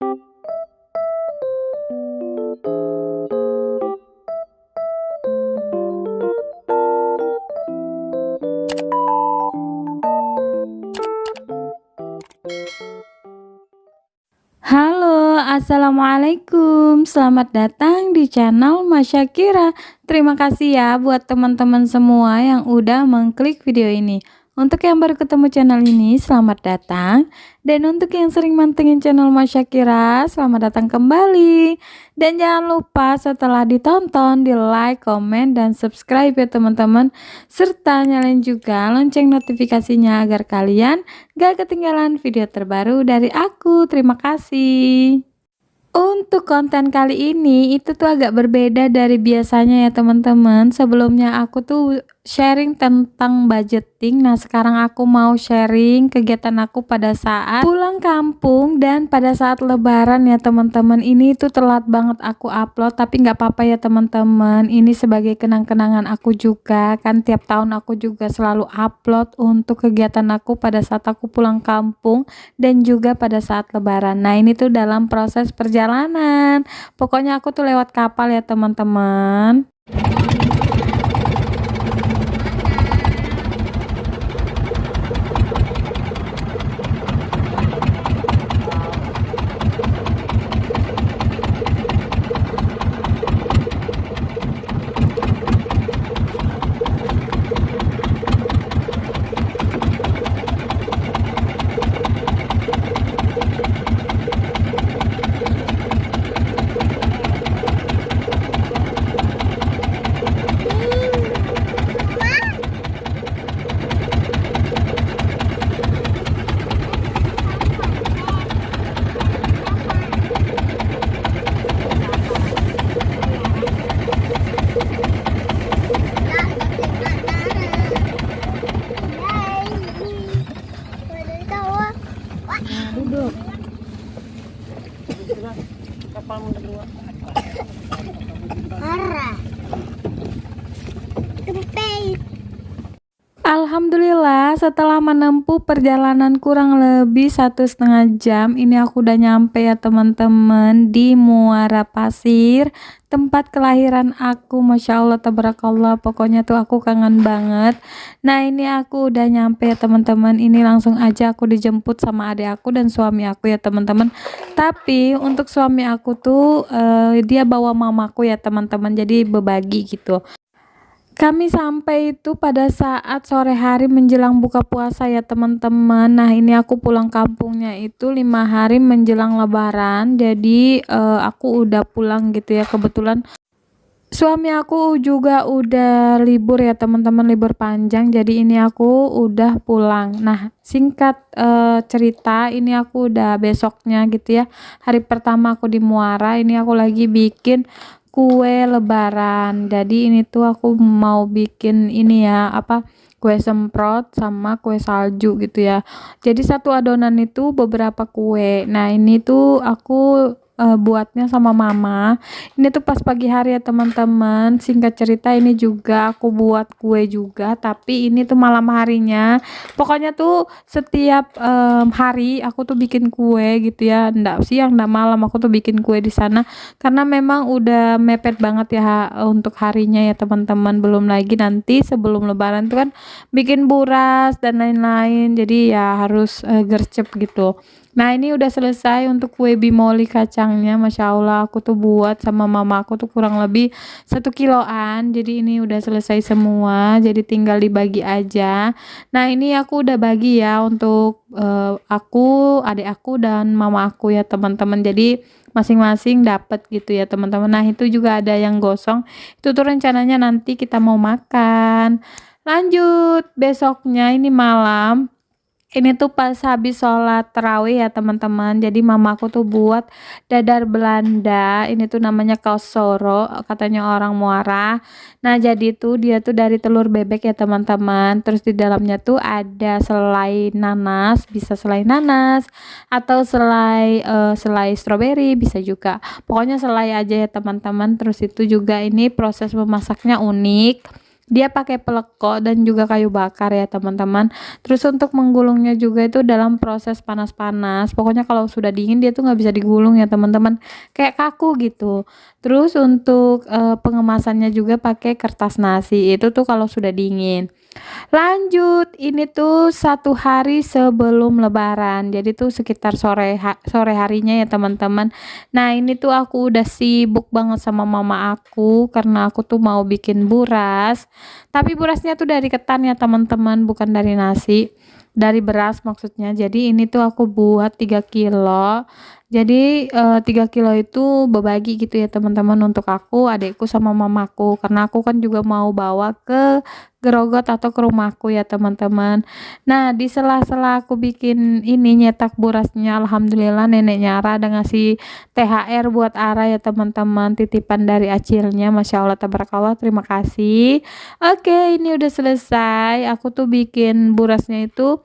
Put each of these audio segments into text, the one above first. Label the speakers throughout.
Speaker 1: Halo, assalamualaikum. Selamat datang di channel Masyakira. Terima kasih ya buat teman-teman semua yang udah mengklik video ini. Untuk yang baru ketemu channel ini, selamat datang. Dan untuk yang sering mantengin channel Masyakira, selamat datang kembali. Dan jangan lupa setelah ditonton, di like, komen, dan subscribe ya teman-teman. Serta nyalain juga lonceng notifikasinya agar kalian gak ketinggalan video terbaru dari aku. Terima kasih. Untuk konten kali ini itu tuh agak berbeda dari biasanya ya teman-teman. Sebelumnya aku tuh sharing tentang budgeting. Nah, sekarang aku mau sharing kegiatan aku pada saat pulang kampung dan pada saat lebaran ya teman-teman. Ini tuh telat banget aku upload, tapi nggak apa-apa ya teman-teman. Ini sebagai kenang-kenangan aku juga. Kan tiap tahun aku juga selalu upload untuk kegiatan aku pada saat aku pulang kampung dan juga pada saat lebaran. Nah, ini tuh dalam proses perjalanan. Pokoknya aku tuh lewat kapal ya teman-teman. Duduk. Kapal kedua. Alhamdulillah setelah menempuh perjalanan kurang lebih 1,5 jam ini aku udah nyampe ya teman-teman di Muara Pasir, tempat kelahiran aku. Masya Allah tabarakallah, pokoknya tuh aku kangen banget. Nah, ini aku udah nyampe ya teman-teman. Ini langsung aja aku dijemput sama adik aku dan suami aku ya teman-teman. Tapi untuk suami aku tuh dia bawa mamaku ya teman-teman, jadi berbagi gitu. Kami sampai itu pada saat sore hari menjelang buka puasa ya teman-teman. Nah, ini aku pulang kampungnya itu 5 hari menjelang lebaran. Jadi aku udah pulang gitu ya. Kebetulan suami aku juga udah libur ya teman-teman, libur panjang. Jadi ini aku udah pulang. Nah, singkat cerita, ini aku udah besoknya gitu ya. Hari pertama aku di Muara, ini aku lagi bikin kue lebaran. Jadi ini tuh aku mau bikin ini ya, apa, kue semprot sama kue salju gitu ya. Jadi satu adonan itu beberapa kue. Nah, ini tuh aku buatnya sama mama. Ini tuh pas pagi hari ya teman-teman. Singkat cerita, ini juga aku buat kue juga, tapi ini tuh malam harinya. Pokoknya tuh setiap hari aku tuh bikin kue gitu ya. Nggak siang, nggak malam, aku tuh bikin kue di sana. Karena memang udah mepet banget ya untuk harinya ya teman-teman. Belum lagi nanti sebelum lebaran tuh kan bikin buras dan lain-lain. Jadi ya harus gercep gitu. Nah, ini udah selesai untuk kue bimoli kacangnya. Masya Allah, aku tuh buat sama mama aku tuh kurang lebih 1 kiloan. Jadi ini udah selesai semua, jadi tinggal dibagi aja. Nah, ini aku udah bagi ya untuk aku, adik aku, dan mama aku ya teman-teman. Jadi masing-masing dapat gitu ya teman-teman. Nah, itu juga ada yang gosong. Itu tuh rencananya nanti kita mau makan. Lanjut, besoknya ini malam. Ini tuh pas habis sholat tarawih ya teman-teman. Jadi mamaku tuh buat dadar Belanda. Ini tuh namanya kausoro, katanya orang Muara. Nah, jadi tuh dia tuh dari telur bebek ya teman-teman. Terus di dalamnya tuh ada selai nanas, bisa selai nanas atau selai stroberi bisa juga. Pokoknya selai aja ya teman-teman. Terus itu juga ini proses memasaknya unik. Dia pakai peleko dan juga kayu bakar ya teman-teman. Terus untuk menggulungnya juga itu dalam proses panas-panas. Pokoknya kalau sudah dingin dia tuh nggak bisa digulung ya teman-teman. Kayak kaku gitu. Terus untuk pengemasannya juga pakai kertas nasi. Itu tuh kalau sudah dingin. Lanjut, ini tuh 1 hari sebelum lebaran. Jadi tuh sekitar sore harinya ya teman-teman. Nah, ini tuh aku udah sibuk banget sama mama aku karena aku tuh mau bikin buras. Tapi burasnya tuh dari ketan ya teman-teman, bukan dari nasi. Dari beras maksudnya. Jadi ini tuh aku buat 3 kilo. Jadi 3 kilo itu berbagi gitu ya teman-teman untuk aku, adikku sama mamaku. Karena aku kan juga mau bawa ke Gerogot atau ke rumahku ya teman-teman. Nah, di sela-sela aku bikin ini nyetak burasnya, alhamdulillah neneknya Ara ada ngasih THR buat Ara ya teman-teman, titipan dari acilnya, masya Allah tabarakallah, terima kasih. Oke, ini udah selesai. Aku tuh bikin burasnya itu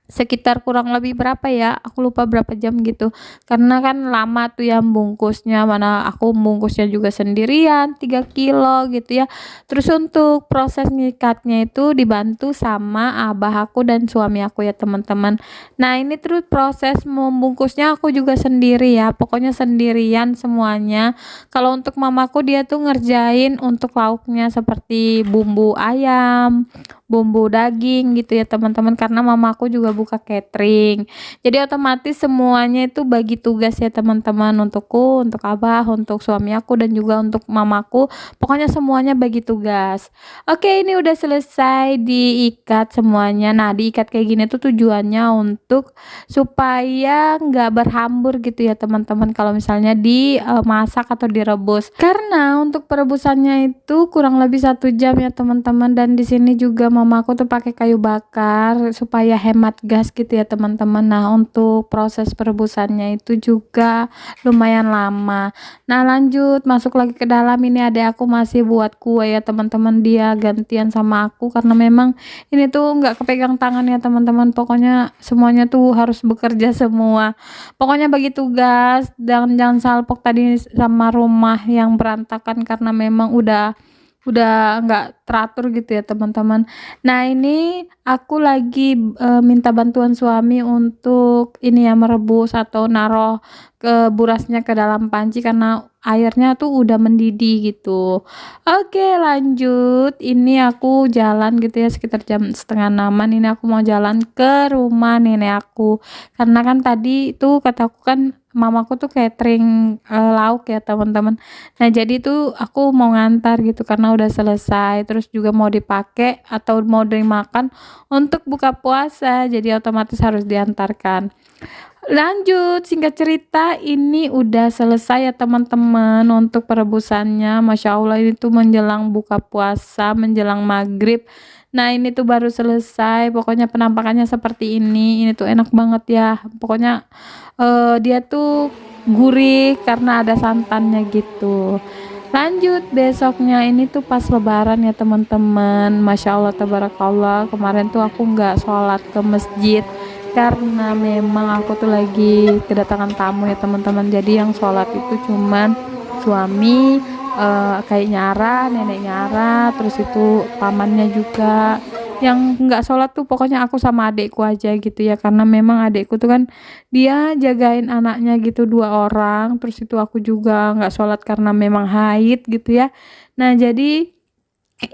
Speaker 1: sekitar kurang lebih berapa ya, aku lupa berapa jam gitu, karena kan lama tuh ya bungkusnya, mana aku bungkusnya juga sendirian 3 kilo gitu ya. Terus untuk proses ngikatnya itu dibantu sama abah aku dan suami aku ya teman-teman. Nah, ini terus proses membungkusnya aku juga sendiri ya, pokoknya sendirian semuanya. Kalau untuk mamaku dia tuh ngerjain untuk lauknya seperti bumbu ayam, bumbu daging gitu ya teman-teman, karena mamaku juga buka catering. Jadi otomatis semuanya itu bagi tugas ya teman-teman, untukku, untuk abah, untuk suami aku dan juga untuk mamaku. Pokoknya semuanya bagi tugas. Oke, ini udah selesai diikat semuanya. Nah, diikat kayak gini tuh tujuannya untuk supaya nggak berhambur gitu ya teman-teman kalau misalnya dimasak atau direbus. Karena untuk perebusannya itu kurang lebih 1 jam ya teman-teman, dan di sini juga mamaku tuh pakai kayu bakar supaya hemat gas gitu ya teman-teman. Nah, untuk proses perebusannya itu juga lumayan lama. Nah, lanjut masuk lagi ke dalam. Ini adek aku masih buat kue ya teman-teman, dia gantian sama aku karena memang ini tuh nggak kepegang tangan ya teman-teman, pokoknya semuanya tuh harus bekerja semua. Pokoknya bagi tugas, dan jangan salpok tadi sama rumah yang berantakan karena memang udah nggak teratur gitu ya teman-teman. Nah, ini aku lagi minta bantuan suami untuk ini ya, merebus atau naruh ke burasnya ke dalam panci karena airnya tuh udah mendidih gitu. Oke, lanjut. Ini aku jalan gitu ya sekitar jam setengah 6-an. Ini aku mau jalan ke rumah nenek aku karena kan tadi tuh kataku kan mamaku tuh catering lauk ya teman-teman. Nah, jadi tuh aku mau ngantar gitu karena udah selesai, terus juga mau dipakai atau mau dimakan untuk buka puasa, jadi otomatis harus diantarkan. Lanjut, singkat cerita ini udah selesai ya teman-teman untuk perebusannya. Masya Allah, ini tuh menjelang buka puasa, menjelang maghrib. Nah, ini tuh baru selesai. Pokoknya penampakannya seperti ini. Ini tuh enak banget ya. Pokoknya dia tuh gurih karena ada santannya gitu. Lanjut, besoknya ini tuh pas lebaran ya teman-teman, masya Allah tabarakallah. Kemarin tuh aku nggak sholat ke masjid karena memang aku tuh lagi kedatangan tamu ya teman-teman. Jadi yang sholat itu cuman suami, kayak nyara, nenek nyara, terus itu pamannya juga. Yang nggak sholat tuh pokoknya aku sama adekku aja gitu ya, karena memang adekku tuh kan dia jagain anaknya gitu 2 orang, terus itu aku juga nggak sholat karena memang haid gitu ya. Nah, jadi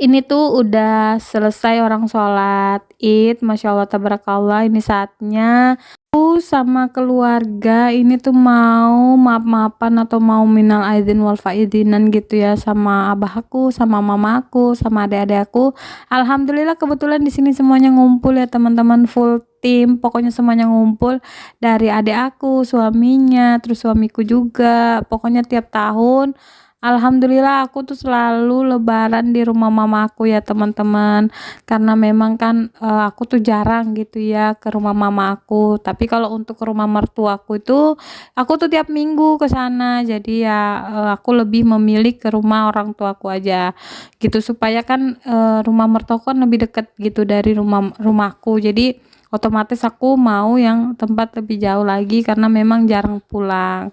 Speaker 1: ini tuh udah selesai orang sholat id, masya Allah tabarakallah. Ini saatnya aku sama keluarga ini tuh mau maaf-maafan atau mau minal aidin wal faidinan gitu ya sama abah aku, sama mama aku, sama adik-adik aku. Alhamdulillah kebetulan di sini semuanya ngumpul ya teman-teman, full tim, pokoknya semuanya ngumpul, dari adik aku, suaminya, terus suamiku juga. Pokoknya tiap tahun alhamdulillah aku tuh selalu lebaran di rumah mama aku ya teman-teman, karena memang kan aku tuh jarang gitu ya ke rumah mama aku. Tapi kalau untuk ke rumah mertuaku itu aku tuh tiap minggu ke sana. Jadi ya aku lebih memilih ke rumah orang tuaku aja gitu, supaya kan rumah mertuaku kan lebih dekat gitu dari rumahku. Jadi otomatis aku mau yang tempat lebih jauh lagi karena memang jarang pulang.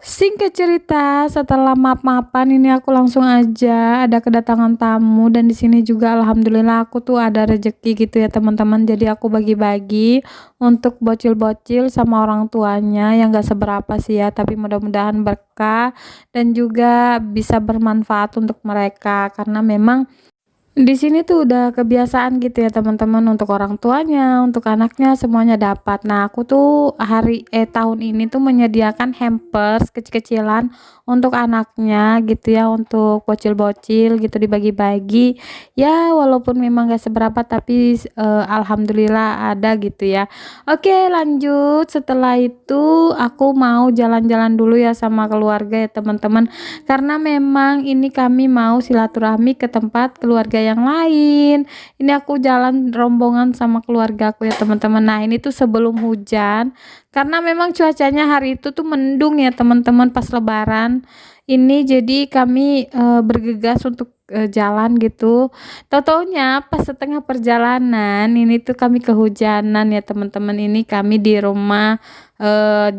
Speaker 1: Singkat cerita, setelah maaf-maafan ini aku langsung aja ada kedatangan tamu dan di sini juga alhamdulillah aku tuh ada rezeki gitu ya teman-teman. Jadi aku bagi-bagi untuk bocil-bocil sama orang tuanya yang gak seberapa sih ya, tapi mudah-mudahan berkah dan juga bisa bermanfaat untuk mereka karena memang di sini tuh udah kebiasaan gitu ya teman-teman, untuk orang tuanya, untuk anaknya semuanya dapat. Nah, aku tuh tahun ini tuh menyediakan hampers kecil-kecilan untuk anaknya gitu ya, untuk bocil-bocil gitu dibagi-bagi. Ya, walaupun memang gak seberapa tapi alhamdulillah ada gitu ya. Oke, lanjut. Setelah itu aku mau jalan-jalan dulu ya sama keluarga ya teman-teman. Karena memang ini kami mau silaturahmi ke tempat keluarga yang lain. Ini aku jalan rombongan sama keluarga aku ya teman-teman. Nah, ini tuh sebelum hujan karena memang cuacanya hari itu tuh mendung ya teman-teman pas lebaran ini, jadi kami bergegas untuk jalan gitu. Tahu-taunya pas setengah perjalanan ini tuh kami kehujanan ya teman-teman. Ini kami di rumah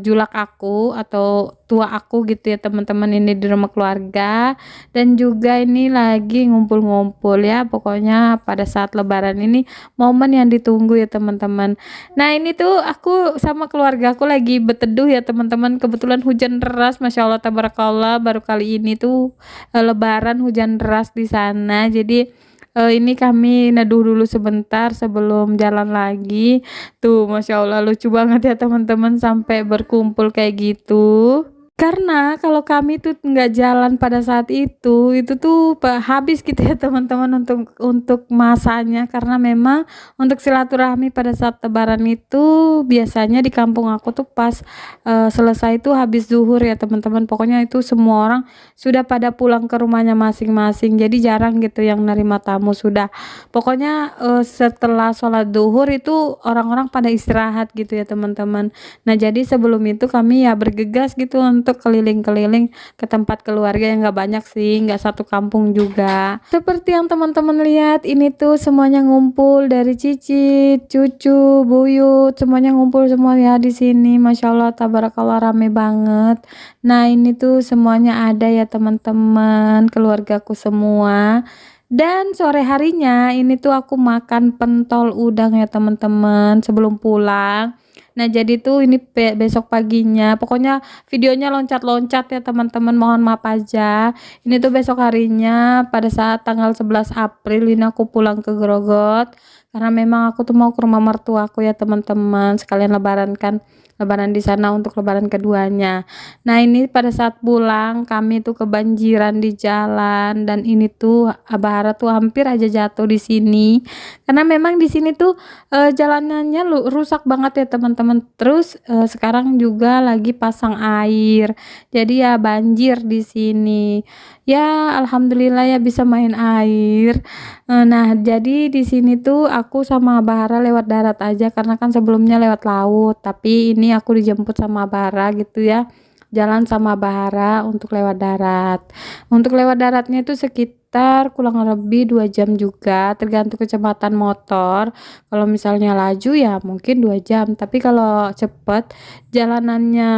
Speaker 1: julak aku atau tua aku gitu ya teman-teman, ini di rumah keluarga dan juga ini lagi ngumpul-ngumpul ya, pokoknya pada saat lebaran ini momen yang ditunggu ya teman-teman. Nah, ini tuh aku sama keluarga aku lagi berteduh ya teman-teman, kebetulan hujan deras, masya Allah tabarakallah, baru kali ini tuh lebaran hujan deras di sana. Jadi ini kami neduh dulu sebentar sebelum jalan lagi. Tuh, masya Allah lucu banget ya teman-teman sampai berkumpul kayak gitu. Karena kalau kami tuh nggak jalan pada saat itu tuh habis gitu ya teman-teman untuk masanya, karena memang untuk silaturahmi pada saat lebaran itu biasanya di kampung aku tuh pas selesai itu habis zuhur ya teman-teman. Pokoknya itu semua orang sudah pada pulang ke rumahnya masing-masing. Jadi jarang gitu yang nerima tamu sudah. Pokoknya setelah sholat zuhur itu orang-orang pada istirahat gitu ya teman-teman. Nah, jadi sebelum itu kami ya bergegas gitu untuk keliling-keliling ke tempat keluarga yang gak banyak sih, gak satu kampung juga. Seperti yang teman-teman lihat, ini tuh semuanya ngumpul dari cicit, cucu, buyut, semuanya ngumpul semua ya di sini. Masya Allah, tabarakallah, rame banget. Nah, ini tuh semuanya ada ya teman-teman, keluargaku semua. Dan sore harinya ini tuh aku makan pentol udang ya teman-teman sebelum pulang. Nah, jadi tuh ini besok paginya, pokoknya videonya loncat-loncat ya teman-teman, mohon maaf aja. Ini tuh besok harinya pada saat tanggal 11 April ini aku pulang ke Grogot. Karena memang aku tuh mau ke rumah mertuaku ya teman-teman, sekalian lebaran kan. Lebaran di sana untuk lebaran keduanya. Nah, ini pada saat pulang kami tuh kebanjiran di jalan dan ini tuh Abahara tuh hampir aja jatuh di sini. Karena memang di sini tuh jalanannya rusak banget ya teman-teman. Terus sekarang juga lagi pasang air. Jadi ya banjir di sini. Ya alhamdulillah ya bisa main air. Nah, jadi di sini tuh aku sama Bahara lewat darat aja karena kan sebelumnya lewat laut, tapi ini aku dijemput sama Bahara gitu ya. Jalan sama Bahara untuk lewat darat. Untuk lewat daratnya itu sekitar kurang lebih 2 jam juga, tergantung kecepatan motor. Kalau misalnya laju ya mungkin 2 jam, tapi kalau cepet jalanannya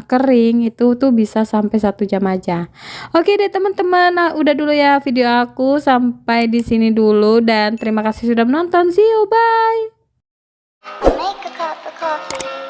Speaker 1: kering itu tuh bisa sampai 1 jam aja. Oke deh teman-teman, nah udah dulu ya video aku sampai di sini dulu dan terima kasih sudah menonton. See you, bye.
Speaker 2: Make a cup of coffee.